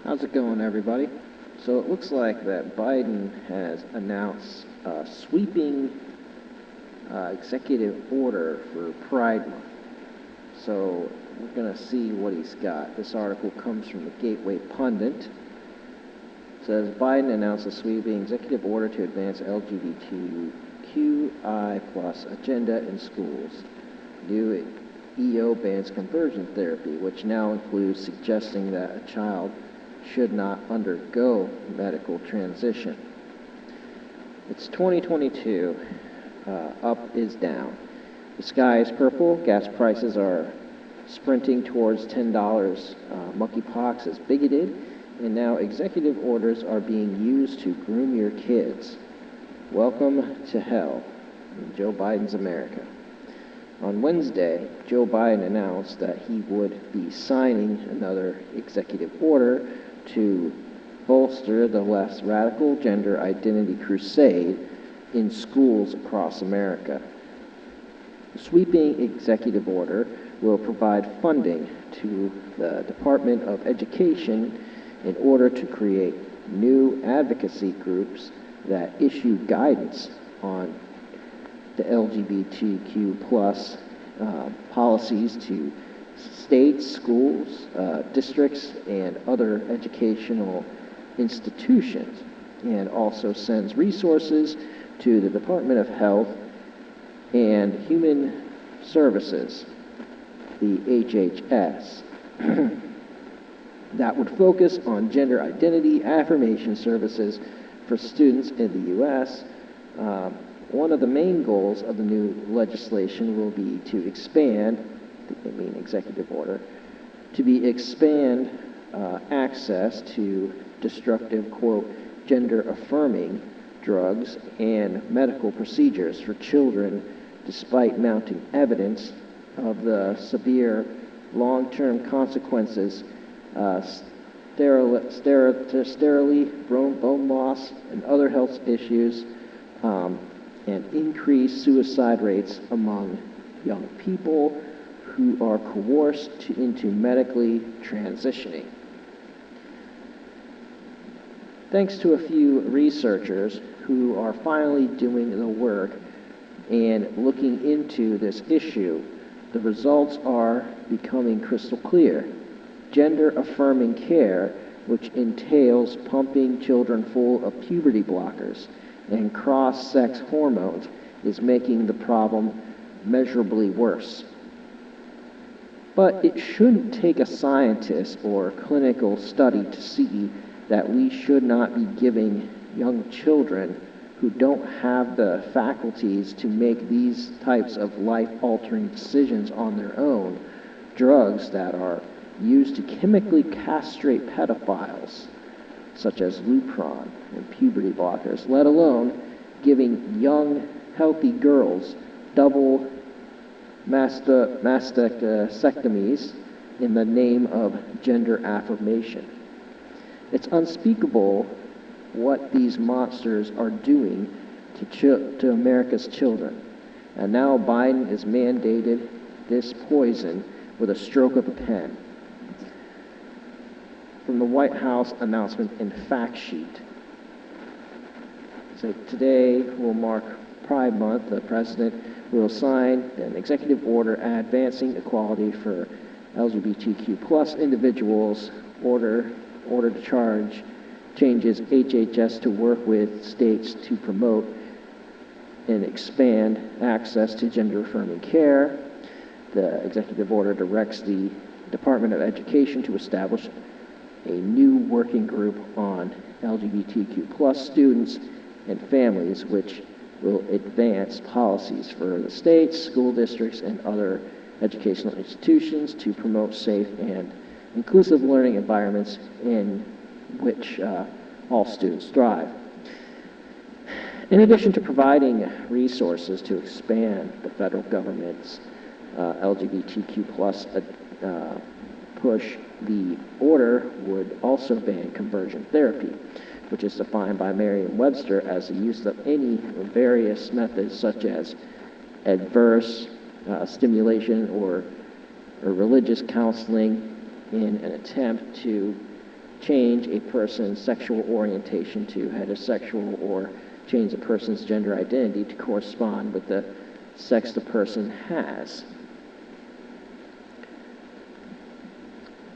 How's it going, everybody? So it looks like that Biden has announced a sweeping executive order for Pride Month. So we're going to see what he's got. This article comes from the Gateway Pundit. It says Biden announced a sweeping executive order to advance LGBTQI plus agenda in schools. New EO bans conversion therapy, which now includes suggesting that a child should not undergo medical transition. It's 2022. Up is down. The sky is purple. Gas prices are sprinting towards $10. Monkeypox is bigoted. And now executive orders are being used to groom your kids. Welcome to hell in Joe Biden's America. On Wednesday, Joe Biden announced that he would be signing another executive order to bolster the left's radical gender identity crusade in schools across America. The sweeping executive order will provide funding to the Department of Education in order to create new advocacy groups that issue guidance on the LGBTQ plus policies to states, schools, districts, and other educational institutions, and also sends resources to the Department of Health and Human Services, the HHS, that would focus on gender identity affirmation services for students in the U.S. One of the main goals of the new legislation will be to expand, executive order, expand access to destructive, quote, gender-affirming drugs and medical procedures for children, despite mounting evidence of the severe long-term consequences, sterility, bone loss, and other health issues, and increased suicide rates among young people who are coerced into medically transitioning. Thanks to a few researchers who are finally doing the work and looking into this issue, the results are becoming crystal clear. Gender-affirming care, which entails pumping children full of puberty blockers and cross-sex hormones, is making the problem measurably worse. But it shouldn't take a scientist or clinical study to see that we should not be giving young children who don't have the faculties to make these types of life-altering decisions on their own drugs that are used to chemically castrate pedophiles, such as Lupron and puberty blockers, let alone giving young, healthy girls double mastectomies in the name of gender affirmation. It's unspeakable what these monsters are doing to America's children. And now Biden has mandated this poison with a stroke of a pen. From the White House announcement and fact sheet. So today will mark Pride Month. The president will sign an executive order advancing equality for LGBTQ plus individuals. Order to charge changes HHS to work with states to promote and expand access to gender-affirming care. The executive order directs the Department of Education to establish a new working group on LGBTQ plus students and families, which will advance policies for the states, school districts, and other educational institutions to promote safe and inclusive learning environments in which all students thrive. In addition to providing resources to expand the federal government's LGBTQ plus push, the order would also ban conversion therapy, which is defined by Merriam-Webster as the use of any various methods such as adverse stimulation or religious counseling in an attempt to change a person's sexual orientation to heterosexual or change a person's gender identity to correspond with the sex the person has.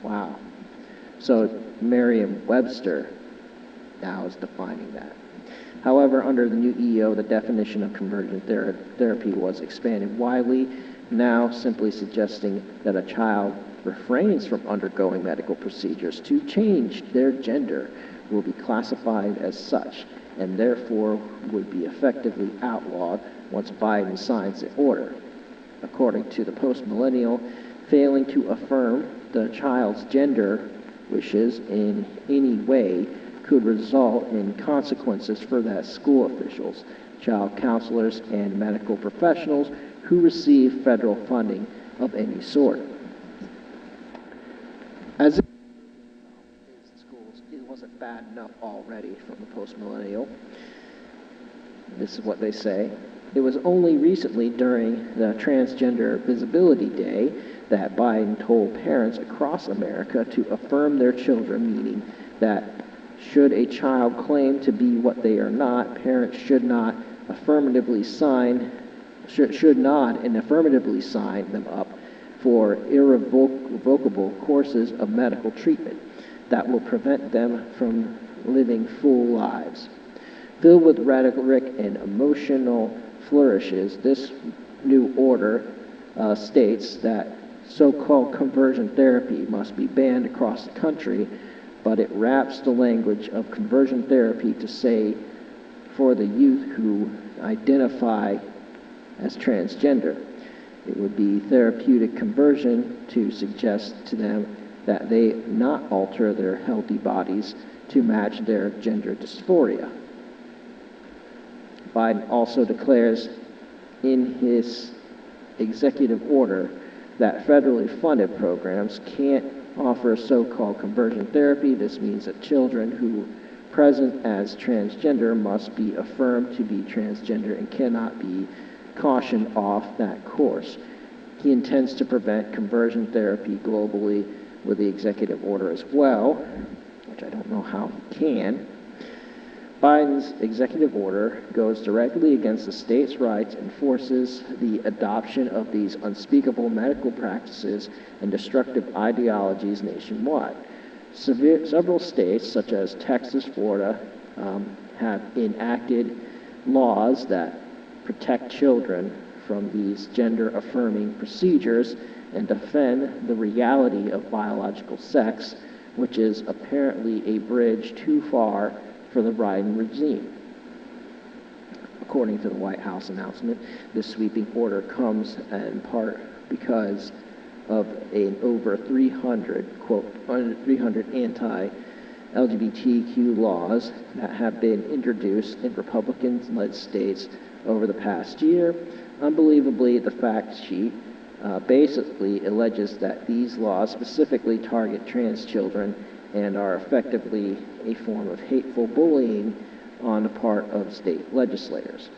Wow. So Merriam-Webster now is defining that. However, under the new EO, the definition of conversion therapy was expanded widely, now simply suggesting that a child refrains from undergoing medical procedures to change their gender will be classified as such, and therefore would be effectively outlawed once Biden signs the order. According to the post-millennial, failing to affirm the child's gender wishes in any way could result in consequences for that school officials, child counselors, and medical professionals who receive federal funding of any sort. As in schools, it wasn't bad enough already from the post-millennial. This is what they say. It was only recently during the Transgender Visibility Day that Biden told parents across America to affirm their children, meaning that should a child claim to be what they are not, parents should not and affirmatively sign them up for irrevocable courses of medical treatment that will prevent them from living full lives. Filled with rhetoric and emotional flourishes, this new order states that so-called conversion therapy must be banned across the country, but it wraps the language of conversion therapy to say for the youth who identify as transgender. It would be therapeutic conversion to suggest to them that they not alter their healthy bodies to match their gender dysphoria. Biden also declares in his executive order that federally funded programs can't offer so-called conversion therapy. This means that children who present as transgender must be affirmed to be transgender and cannot be cautioned off that course. He intends to prevent conversion therapy globally with the executive order as well, which I don't know how he can. Biden's executive order goes directly against the states' rights and forces the adoption of these unspeakable medical practices and destructive ideologies nationwide. Several states, such as Texas, Florida, have enacted laws that protect children from these gender-affirming procedures and defend the reality of biological sex, which is apparently a bridge too far for the Biden regime. According to the White House announcement, this sweeping order comes in part because of an over 300 anti-LGBTQ laws that have been introduced in Republican-led states over the past year. Unbelievably, the fact sheet basically alleges that these laws specifically target trans children and are effectively a form of hateful bullying on the part of state legislators.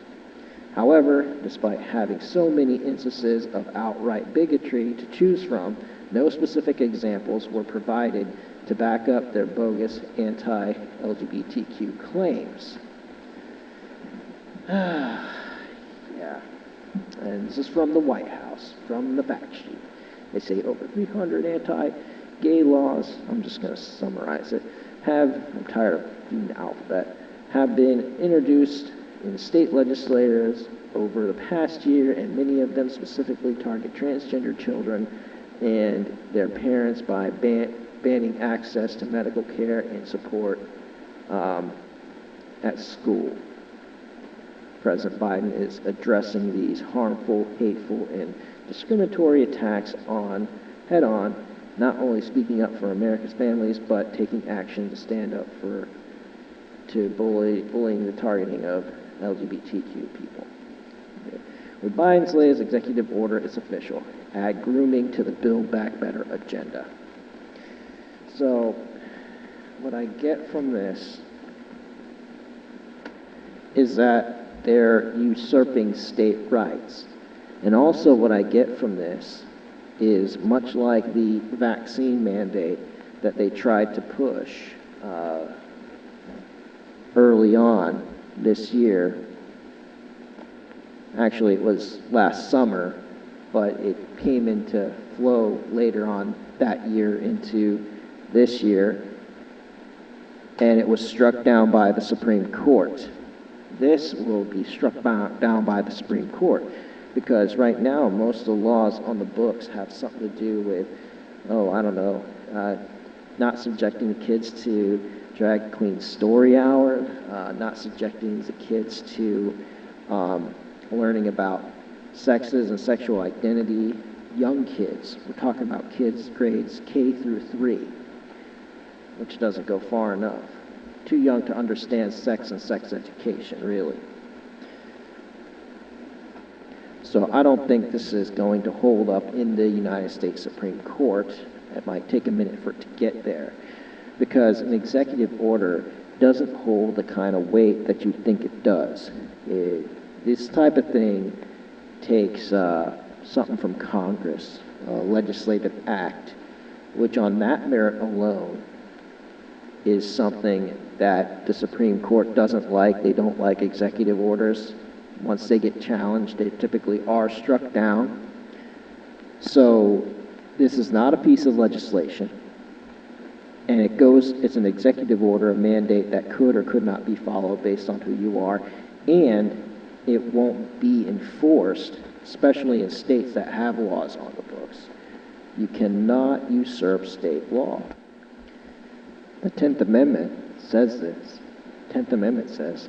However, despite having so many instances of outright bigotry to choose from, no specific examples were provided to back up their bogus anti-LGBTQ claims. Yeah, and this is from the White House, from the fact sheet. They say over 300 anti-gay laws, I'm just going to summarize it, I'm tired of reading the alphabet, have been introduced in state legislators over the past year, and many of them specifically target transgender children and their parents by banning access to medical care and support at school. President Biden is addressing these harmful, hateful, and discriminatory attacks head-on, not only speaking up for America's families, but taking action to stand up to bullying the targeting of LGBTQ people. Okay. With Biden's latest executive order, it's official. Add grooming to the Build Back Better agenda. So, what I get from this is that they're usurping state rights. And also what I get from this is, much like the vaccine mandate that they tried to push early on this year. Actually, it was last summer, but it came into flow later on that year into this year, and it was struck down by the Supreme Court. This will be struck down by the Supreme Court because right now most of the laws on the books have something to do with, I don't know, not subjecting the kids to drag queen story hour, not subjecting the kids to learning about sexes and sexual identity. Young kids, we're talking about kids grades K through 3, which doesn't go far enough. Too young to understand sex and sex education, really. So I don't think this is going to hold up in the United States Supreme Court. It might take a minute for it to get there, because an executive order doesn't hold the kind of weight that you think it does. This type of thing takes something from Congress, a legislative act, which on that merit alone is something that the Supreme Court doesn't like. They don't like executive orders. Once they get challenged, they typically are struck down. So this is not a piece of legislation. And it's an executive order, a mandate that could or could not be followed based on who you are. And it won't be enforced, especially in states that have laws on the books. You cannot usurp state law. The 10th Amendment says this. The 10th Amendment says,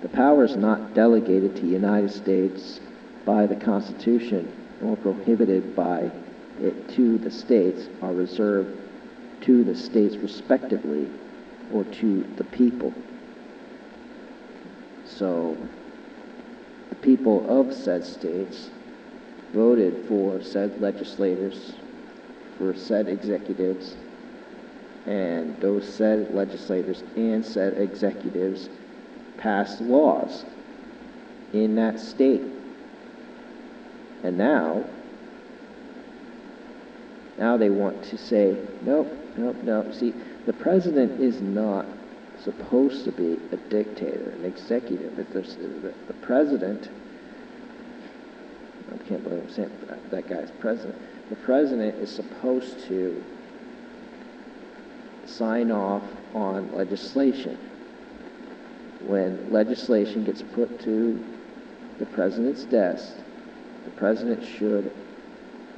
the powers not delegated to the United States by the Constitution nor prohibited by it to the states are reserved to the states respectively or to the people. So the people of said states voted for said legislators, for said executives, and those said legislators and said executives passed laws in that state. And now they want to say, nope. See, the president is not supposed to be a dictator, an executive. If there's the president, I can't believe I'm saying that guy's president. The president is supposed to sign off on legislation. When legislation gets put to the president's desk, the president should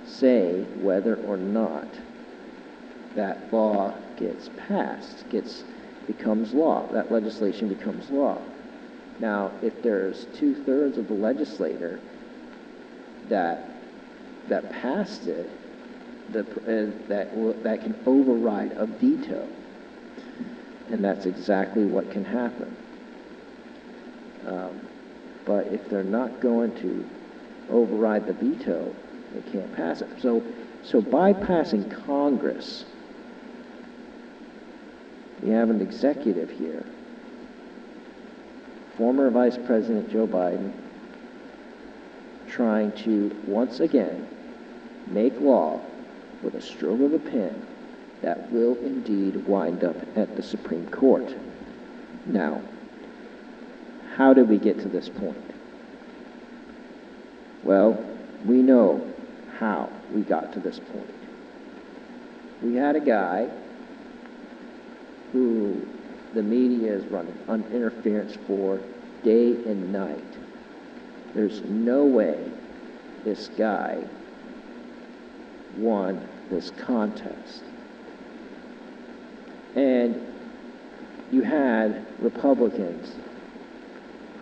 say whether or not that law gets passed, becomes law, that legislation becomes law. Now, if there's 2/3 of the legislature that passed it, that can override a veto, and that's exactly what can happen. But if they're not going to override the veto, they can't pass it. So bypassing Congress, we have an executive here, former Vice President Joe Biden, trying to once again make law with a stroke of a pen that will indeed wind up at the Supreme Court. Now, how did we get to this point? Well, we know how we got to this point. We had a guy who the media is running interference for day and night. There's no way this guy won this contest. And you had Republicans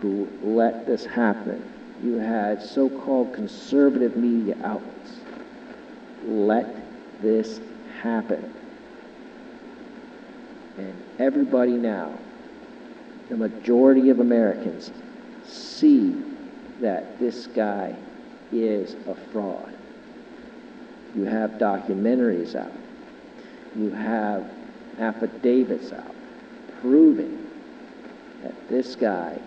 who let this happen. You had so-called conservative media outlets let this happen. And everybody now, the majority of Americans, see that this guy is a fraud. You have documentaries out. You have affidavits out proving that this guy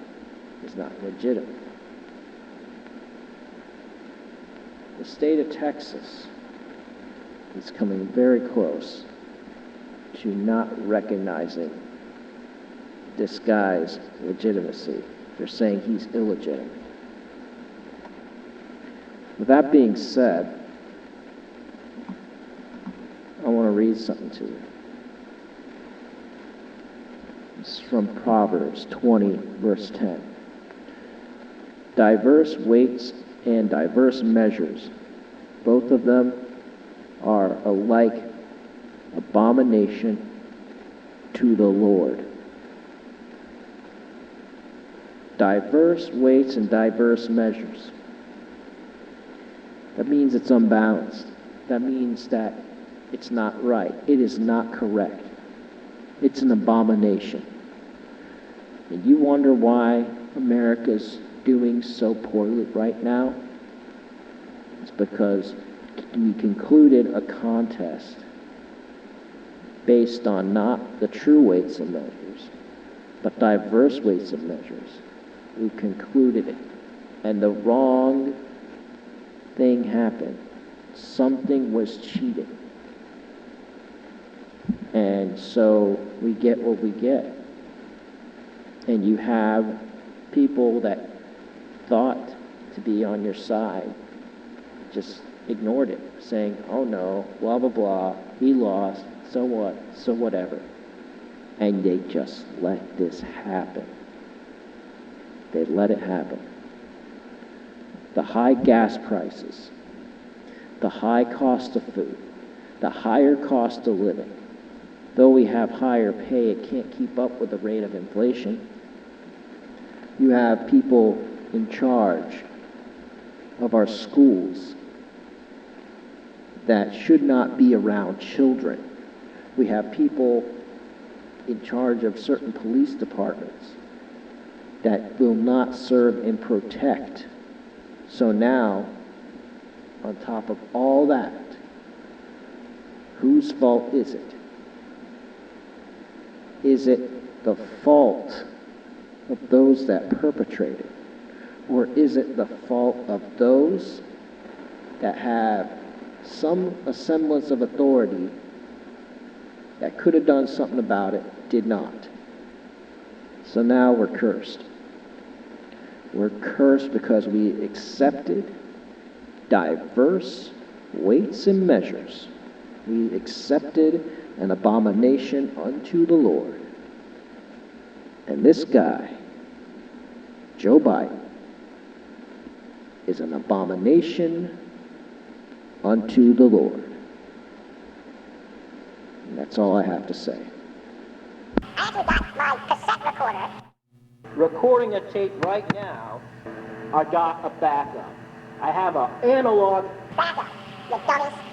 is not legitimate. The state of Texas is coming very close to not recognizing this guy's legitimacy. They're saying he's illegitimate. With that being said, I want to read something to you. It's from Proverbs 20, verse 10. Diverse weights and diverse measures, both of them are alike abomination to the Lord. Diverse weights and diverse measures. That means it's unbalanced. That means that it's not right. It is not correct. It's an abomination. And you wonder why America's doing so poorly right now? It's because we concluded a contest based on not the true weights and measures, but diverse weights and measures. We concluded it. And the wrong thing happened. Something was cheated. And so we get what we get. And you have people that thought to be on your side just ignored it, saying, oh no, blah, blah, blah, he lost, so what, so whatever. And they just let this happen. They let it happen. The high gas prices, the high cost of food, the higher cost of living. Though we have higher pay, it can't keep up with the rate of inflation. You have people in charge of our schools that should not be around children. We have people in charge of certain police departments that will not serve and protect. So now, on top of all that, whose fault is it? Is it the fault of those that perpetrate it? Or is it the fault of those that have some semblance of authority that could have done something about it, did not? So now we're cursed. We're cursed because we accepted diverse weights and measures. We accepted an abomination unto the Lord. And this guy, Joe Biden, is an abomination unto the Lord. And that's all I have to say. I actually got my cassette recorder. Recording a tape right now, I got a backup. I have an analog Backup, you dummies.